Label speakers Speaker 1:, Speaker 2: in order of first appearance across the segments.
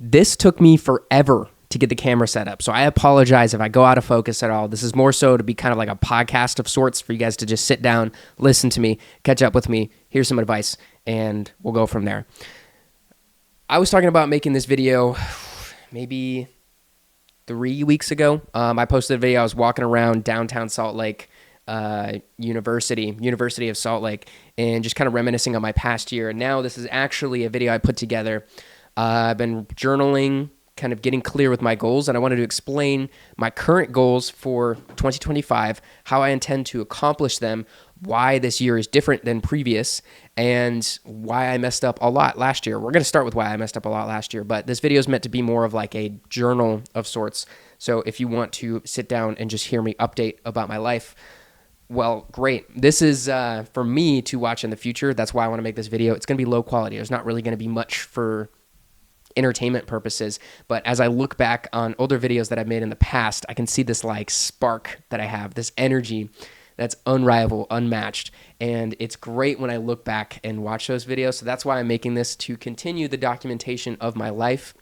Speaker 1: This took me forever to get the camera set up. So I apologize if I go out of focus at all. This is more so to be kind of like a podcast of sorts for you guys to just sit down, listen to me, catch up with me, hear some advice, and we'll go from there. I was talking about making this video maybe 3 weeks ago. I posted a video. I was walking around downtown Salt Lake University of Salt Lake, and just kind of reminiscing on my past year. And now this is actually a video I put together. I've been journaling, kind of getting clear with my goals, and I wanted to explain my current goals for 2025, how I intend to accomplish them, why this year is different than previous, and why I messed up a lot last year. We're going to start with why I messed up a lot last year, but this video is meant to be more of like a journal of sorts. So if you want to sit down and just hear me update about my life, well, great. This is for me to watch in the future. That's why I want to make this video. It's going to be low quality. There's not really going to be much for entertainment purposes, but as I look back on older videos that I've made in the past, I can see this like spark that I have, this energy that's unrivaled, unmatched, and it's great when I look back and watch those videos. So that's why I'm making this, to continue the documentation of my life,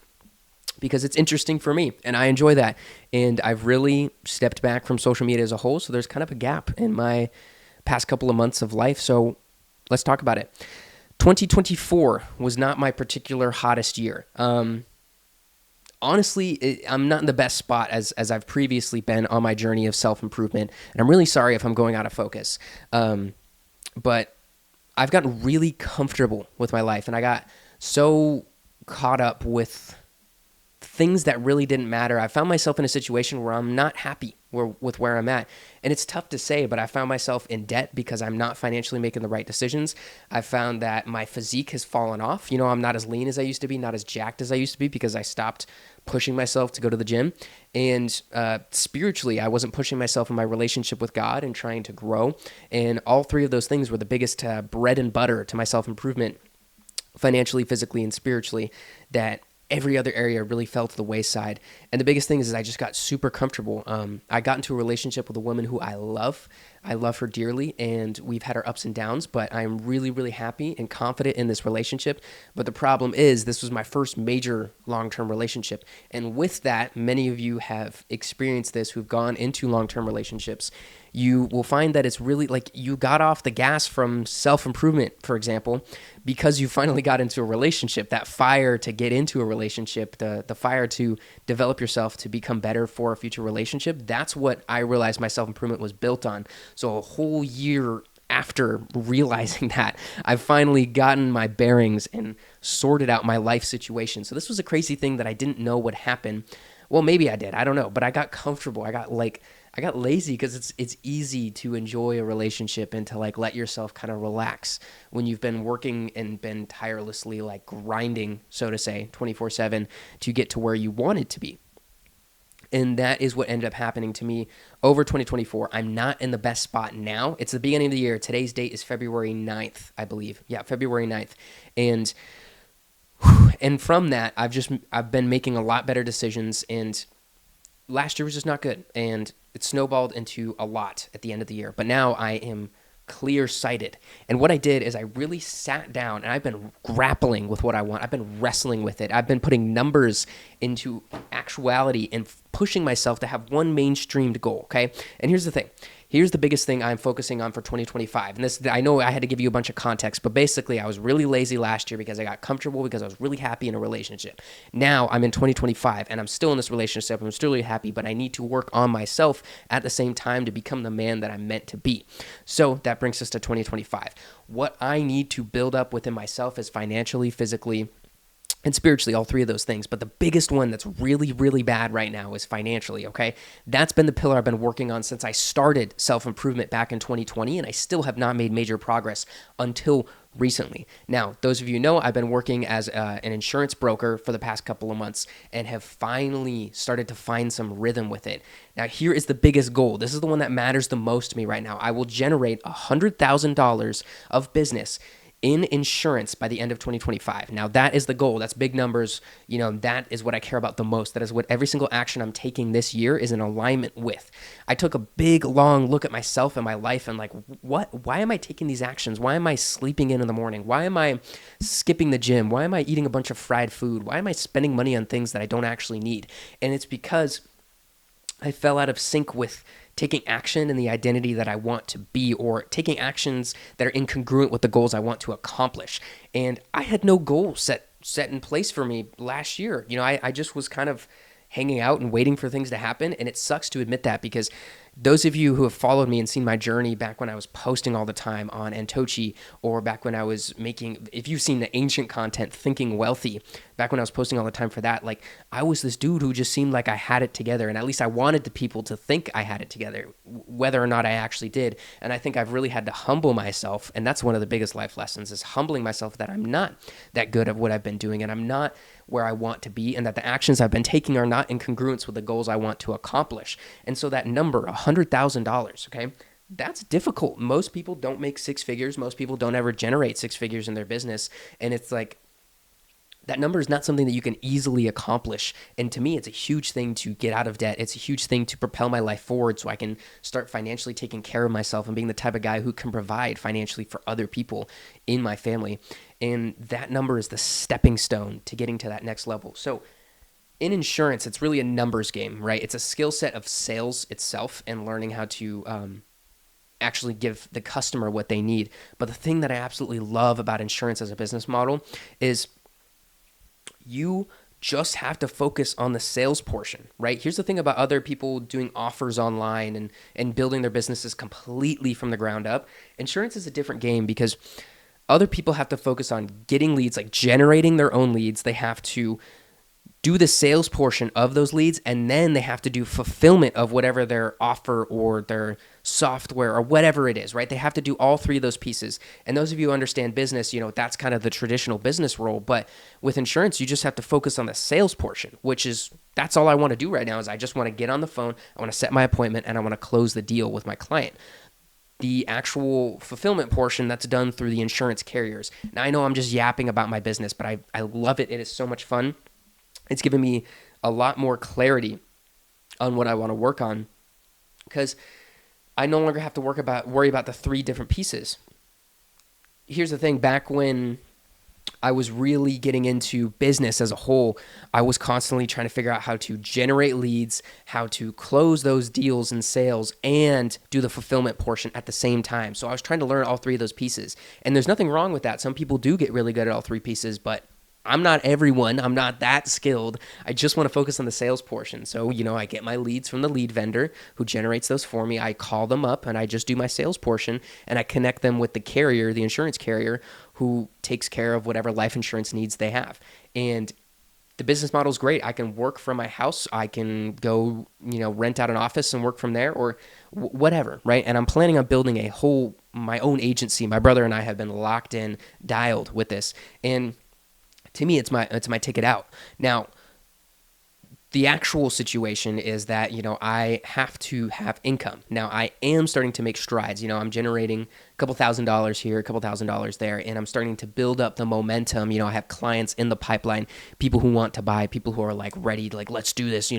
Speaker 1: because it's interesting for me and I enjoy that. And I've really stepped back from social media as a whole, so there's kind of a gap in my past couple of months of life. So let's talk about it. 2024 was not my particular hottest year. Honestly, I'm not in the best spot as I've previously been on my journey of self-improvement, and I'm really sorry if I'm going out of focus. But I've gotten really comfortable with my life, and I got so caught up with things that really didn't matter. I found myself in a situation where I'm not happy with where I'm at. And it's tough to say, but I found myself in debt because I'm not financially making the right decisions. I found that my physique has fallen off. I'm not as lean as I used to be, not as jacked as I used to be, because I stopped pushing myself to go to the gym. And spiritually, I wasn't pushing myself in my relationship with God and trying to grow. And all three of those things were the biggest bread and butter to my self-improvement, financially, physically, and spiritually, that every other area really fell to the wayside. And the biggest thing is I just got super comfortable. I got into a relationship with a woman who I love. I love her dearly, and we've had our ups and downs, but I'm really, really happy and confident in this relationship. But the problem is, this was my first major long-term relationship. And with that, many of you have experienced this who've gone into long-term relationships. You will find that it's really like you got off the gas from self-improvement, for example, because you finally got into a relationship. That fire to get into a relationship, the fire to develop yourself to become better for a future relationship, that's what I realized my self-improvement was built on. So a whole year after realizing that, I've finally gotten my bearings and sorted out my life situation. So this was a crazy thing that I didn't know would happen. Well, maybe I did. I don't know. But I got comfortable. I got lazy, because it's easy to enjoy a relationship and to let yourself kind of relax when you've been working and been tirelessly grinding, so to say, 24/7 to get to where you wanted to be. And that is what ended up happening to me over 2024. I'm not in the best spot now. It's the beginning of the year. Today's date is February 9th, I believe. Yeah, February 9th. And from that, I've been making a lot better decisions, and last year was just not good, and it snowballed into a lot at the end of the year. But now I am clear-sighted. And what I did is I really sat down, and I've been grappling with what I want. I've been wrestling with it. I've been putting numbers into actuality and pushing myself to have one mainstreamed goal, okay? And here's the thing. Here's the biggest thing I'm focusing on for 2025. And this, I know I had to give you a bunch of context, but basically I was really lazy last year because I got comfortable, because I was really happy in a relationship. Now I'm in 2025 and I'm still in this relationship. I'm still really happy, but I need to work on myself at the same time to become the man that I'm meant to be. So that brings us to 2025. What I need to build up within myself is financially, physically, and spiritually, all three of those things. But the biggest one that's really, really bad right now is financially, okay? That's been the pillar I've been working on since I started self-improvement back in 2020, and I still have not made major progress until recently. Now, those of you know, I've been working as an insurance broker for the past couple of months and have finally started to find some rhythm with it. Now, here is the biggest goal. This is the one that matters the most to me right now. I will generate $100,000 of business in insurance by the end of 2025. Now, that is the goal. That's big numbers. That is what I care about the most. That is what every single action I'm taking this year is in alignment with. I took a big, long look at myself and my life and like, why am I taking these actions? Why am I sleeping in the morning? Why am I skipping the gym? Why am I eating a bunch of fried food? Why am I spending money on things that I don't actually need? And it's because I fell out of sync with taking action in the identity that I want to be, or taking actions that are incongruent with the goals I want to accomplish. And I had no goal set in place for me last year. I just was kind of hanging out and waiting for things to happen. And it sucks to admit that, because those of you who have followed me and seen my journey back when I was posting all the time on Antochi, or back when I was if you've seen the ancient content, Thinking Wealthy, back when I was posting all the time for that, like, I was this dude who just seemed like I had it together. And at least I wanted the people to think I had it together, whether or not I actually did. And I think I've really had to humble myself. And that's one of the biggest life lessons, is humbling myself that I'm not that good at what I've been doing, and I'm not where I want to be, and that the actions I've been taking are not in congruence with the goals I want to accomplish. And so that number, $100,000, okay, that's difficult. Most people don't make six figures. Most people don't ever generate six figures in their business. And it's like, that number is not something that you can easily accomplish. And to me, it's a huge thing to get out of debt. It's a huge thing to propel my life forward so I can start financially taking care of myself and being the type of guy who can provide financially for other people in my family. And that number is the stepping stone to getting to that next level. So in insurance, it's really a numbers game, right? It's a skill set of sales itself and learning how to actually give the customer what they need. But the thing that I absolutely love about insurance as a business model is you just have to focus on the sales portion, right? Here's the thing about other people doing offers online and building their businesses completely from the ground up. Insurance is a different game, because other people have to focus on getting leads, like generating their own leads. They have to do the sales portion of those leads, and then they have to do fulfillment of whatever their offer or their software or whatever it is, right? They have to do all three of those pieces. And those of you who understand business, that's kind of the traditional business role. But with insurance, you just have to focus on the sales portion, that's all I want to do right now. Is I just want to get on the phone, I want to set my appointment, and I want to close the deal with my client. The actual fulfillment portion, that's done through the insurance carriers. Now, I know I'm just yapping about my business, but I love it. It is so much fun. It's given me a lot more clarity on what I want to work on, because I no longer have to worry about the three different pieces. Here's the thing. Back when I was really getting into business as a whole, I was constantly trying to figure out how to generate leads, how to close those deals and sales, and do the fulfillment portion at the same time. So I was trying to learn all three of those pieces. And there's nothing wrong with that. Some people do get really good at all three pieces, but I'm not everyone. I'm not that skilled. I just want to focus on the sales portion. So, I get my leads from the lead vendor who generates those for me. I call them up and I just do my sales portion, and I connect them with the carrier, the insurance carrier, who takes care of whatever life insurance needs they have. And the business model is great. I can work from my house. I can go, rent out an office and work from there, or whatever, right? And I'm planning on building my own agency. My brother and I have been locked in, dialed with this. And to me, it's my ticket out. Now, the actual situation is that, I have to have income. Now, I am starting to make strides. I'm generating a couple $1,000s here, a couple $1,000s there, and I'm starting to build up the momentum. I have clients in the pipeline, people who want to buy, people who are like ready, like, let's do this,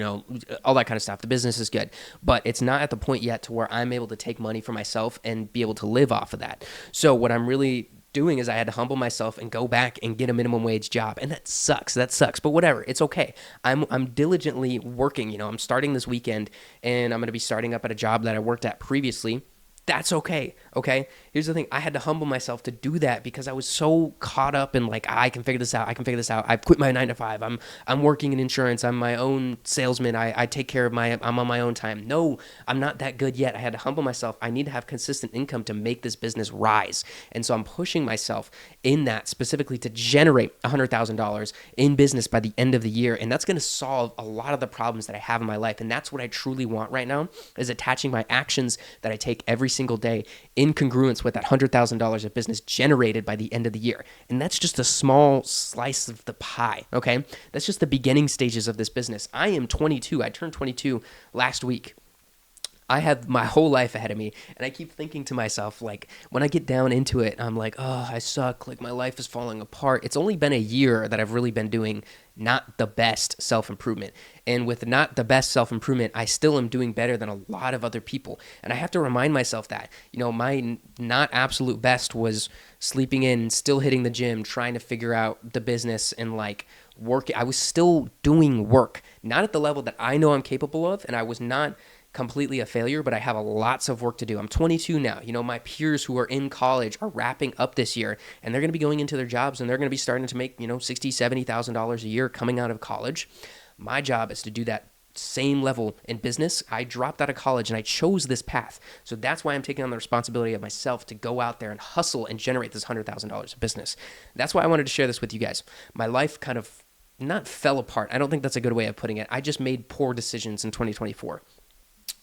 Speaker 1: all that kind of stuff. The business is good, but it's not at the point yet to where I'm able to take money for myself and be able to live off of that. So what I'm really doing is I had to humble myself and go back and get a minimum wage job. And that sucks, but whatever, it's okay. I'm diligently working. I'm starting this weekend, and I'm going to be starting up at a job that I worked at previously. That's okay. Here's the thing. I had to humble myself to do that, because I was so caught up in like, I can figure this out. I've quit my 9-to-5. I'm working in insurance. I'm my own salesman. I take care of I'm on my own time. No, I'm not that good yet. I had to humble myself. I need to have consistent income to make this business rise. And so I'm pushing myself in that, specifically to generate $100,000 in business by the end of the year. And that's going to solve a lot of the problems that I have in my life. And that's what I truly want right now, is attaching my actions that I take every single day in congruence with that $100,000 of business generated by the end of the year. And that's just a small slice of the pie, okay? That's just the beginning stages of this business. I am 22. I turned 22 last week. I have my whole life ahead of me, and I keep thinking to myself, like, when I get down into it, I'm like, oh, I suck. Like, my life is falling apart. It's only been a year that I've really been doing not the best self-improvement. And with not the best self-improvement, I still am doing better than a lot of other people. And I have to remind myself that, my not absolute best was sleeping in, still hitting the gym, trying to figure out the business and like working. I was still doing work, not at the level that I know I'm capable of. And I was not completely a failure, but I have lots of work to do. I'm 22 now. My peers who are in college are wrapping up this year, and they're going to be going into their jobs, and they're going to be starting to make, $60,000-$70,000 a year coming out of college. My job is to do that same level in business. I dropped out of college and I chose this path. So that's why I'm taking on the responsibility of myself to go out there and hustle and generate this $100,000 of business. That's why I wanted to share this with you guys. My life kind of not fell apart. I don't think that's a good way of putting it. I just made poor decisions in 2024.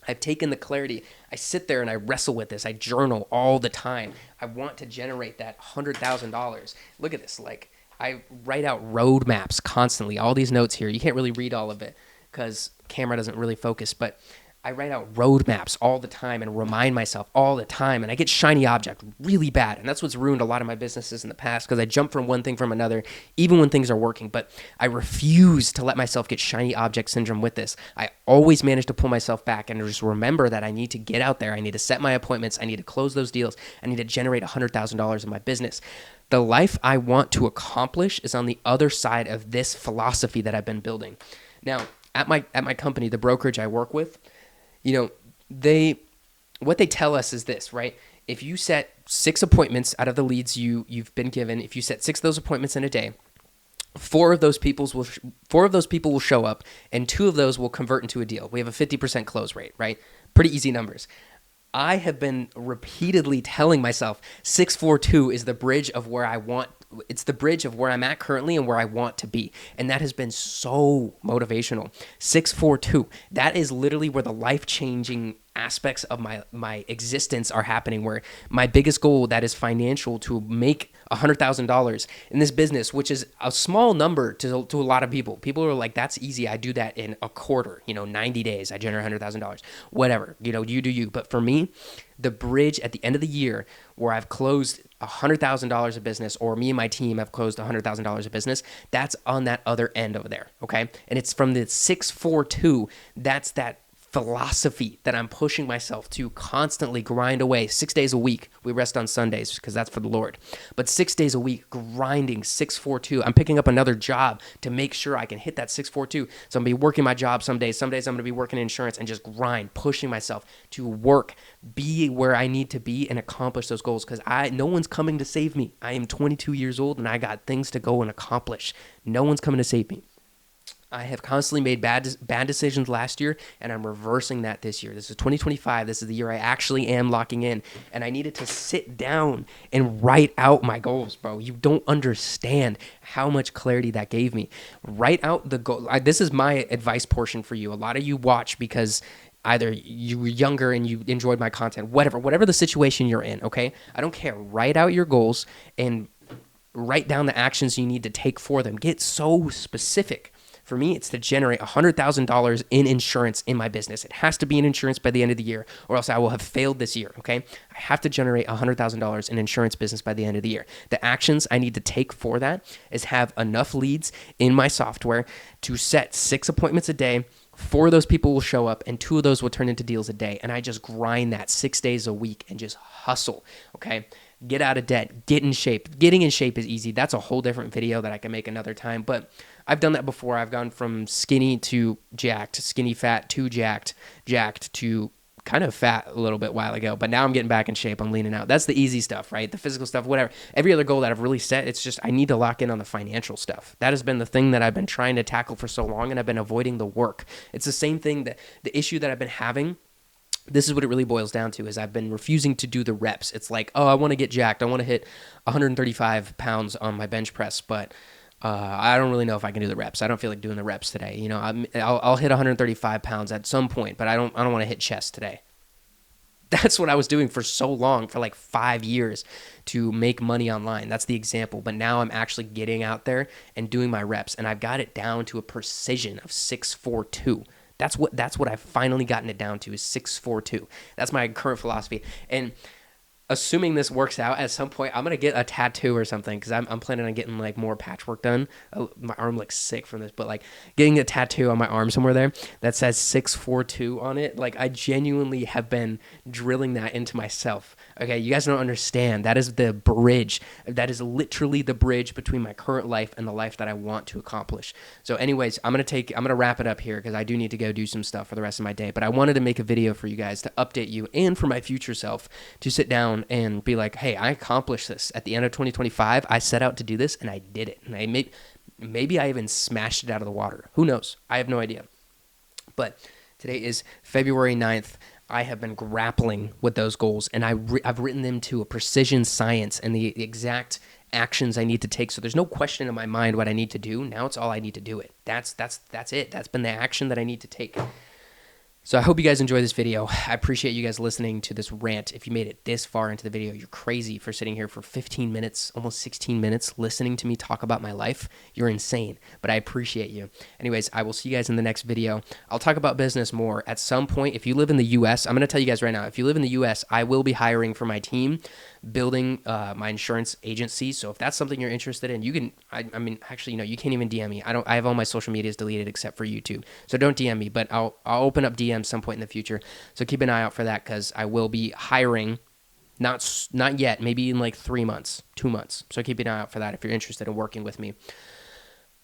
Speaker 1: I've taken the clarity. I sit there and I wrestle with this. I journal all the time. I want to generate that $100,000. Look at this. Like, I write out roadmaps constantly. All these notes here. You can't really read all of it because camera doesn't really focus, but I write out roadmaps all the time and remind myself all the time. And I get shiny object really bad. And that's what's ruined a lot of my businesses in the past because I jump from one thing from another, even when things are working. But I refuse to let myself get shiny object syndrome with this. I always manage to pull myself back and just remember that I need to get out there. I need to set my appointments. I need to close those deals. I need to generate $100,000 in my business. The life I want to accomplish is on the other side of this philosophy that I've been building. Now, at my company, the brokerage I work with, what they tell us is this, right? If you set 6 appointments out of the leads you've been given, if you set 6 of those appointments in a day, 4 of those people will show up, and 2 of those will convert into a deal. We have a 50% close rate, right? Pretty easy numbers. I have been repeatedly telling myself 642 is the bridge of where I want. It's the bridge of where I'm at currently and where I want to be. And that has been so motivational. 642, that is literally where the life-changing aspects of my existence are happening, where my biggest goal, that is financial, to make $100,000 in this business, which is a small number to a lot of people. People are like, that's easy. I do that in a quarter, 90 days. I generate $100,000, whatever, you do you. But for me, the bridge at the end of the year where I've closed $100,000 of business, or me and my team have closed $100,000 of business, that's on that other end over there, okay? And it's from the 642, that's that philosophy that I'm pushing myself to constantly grind away 6 days a week. We rest on Sundays because that's for the Lord. But 6 days a week, grinding 642. I'm picking up another job to make sure I can hit that 642. So I'm going to be working my job some days. Some days I'm going to be working in insurance and just grind, pushing myself to work, be where I need to be and accomplish those goals because no one's coming to save me. I am 22 years old and I got things to go and accomplish. No one's coming to save me. I have constantly made bad decisions last year, and I'm reversing that this year. This is 2025. This is the year I actually am locking in, and I needed to sit down and write out my goals, bro. You don't understand how much clarity that gave me. Write out the goal. This is my advice portion for you. A lot of you watch because either you were younger and you enjoyed my content, whatever the situation you're in, okay? I don't care. Write out your goals and write down the actions you need to take for them. Get so specific. For me, it's to generate $100,000 in insurance in my business. It has to be in insurance by the end of the year, or else I will have failed this year, okay? I have to generate $100,000 in insurance business by the end of the year. The actions I need to take for that is have enough leads in my software to set 6 appointments a day. 4 of those people will show up, and 2 of those will turn into deals a day. And I just grind that 6 days a week and just hustle, okay? Get out of debt, get in shape. Getting in shape is easy. That's a whole different video that I can make another time, but I've done that before. I've gone from skinny to jacked, skinny fat to jacked to kind of fat a little bit while ago, but now I'm getting back in shape. I'm leaning out. That's the easy stuff, right? The physical stuff, whatever. Every other goal that I've really set, it's just I need to lock in on the financial stuff. That has been the thing that I've been trying to tackle for so long, and I've been avoiding the work. It's the same thing, that the issue that I've been having. This is what it really boils down to, is I've been refusing to do the reps. It's like, oh, I want to get jacked. I want to hit 135 pounds on my bench press, but I don't really know if I can do the reps. I don't feel like doing the reps today. I'll hit 135 pounds at some point, but I don't want to hit chest today. That's what I was doing for so long, for like 5 years, to make money online. That's the example. But now I'm actually getting out there and doing my reps, and I've got it down to a precision of 642. That's what I've finally gotten it down to is 642. That's my current philosophy. And assuming this works out at some point, I'm gonna get a tattoo or something because I'm planning on getting like more patchwork done. My arm looks sick from this, but like getting a tattoo on my arm somewhere there that says 642 on it. Like I genuinely have been drilling that into myself. Okay, you guys don't understand. That is the bridge. That is literally the bridge between my current life and the life that I want to accomplish. So, anyways, I'm gonna wrap it up here because I do need to go do some stuff for the rest of my day. But I wanted to make a video for you guys to update you and for my future self to sit down and be like, hey, I accomplished this at the end of 2025. I set out to do this and I did it. And maybe I even smashed it out of the water. Who knows? I have no idea. But today is February 9th. I have been grappling with those goals, and I've written them to a precision science and the exact actions I need to take. So there's no question in my mind what I need to do. Now it's all I need to do it. That's it. That's been the action that I need to take. So I hope you guys enjoy this video. I appreciate you guys listening to this rant. If you made it this far into the video, you're crazy for sitting here for 15 minutes, almost 16 minutes, listening to me talk about my life. You're insane, but I appreciate you. Anyways, I will see you guys in the next video. I'll talk about business more at some point. If you live in the U.S., I'm going to tell you guys right now, if you live in the U.S., I will be hiring for my team, building my insurance agency. So if that's something you're interested in, you can, I mean, actually, no, you can't even DM me. I have all my social medias deleted except for YouTube. So don't DM me, but I'll open up DM some point in the future. So keep an eye out for that because I will be hiring, not yet, maybe in like 3 months, 2 months. So keep an eye out for that if you're interested in working with me.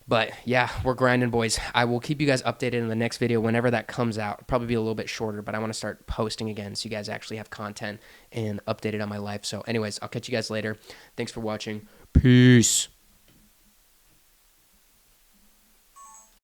Speaker 1: But yeah, we're grinding, boys. I will keep you guys updated in the next video whenever that comes out. It'll probably be a little bit shorter, but I want to start posting again so you guys actually have content and updated on my life. So anyways, I'll catch you guys later. Thanks for watching. Peace.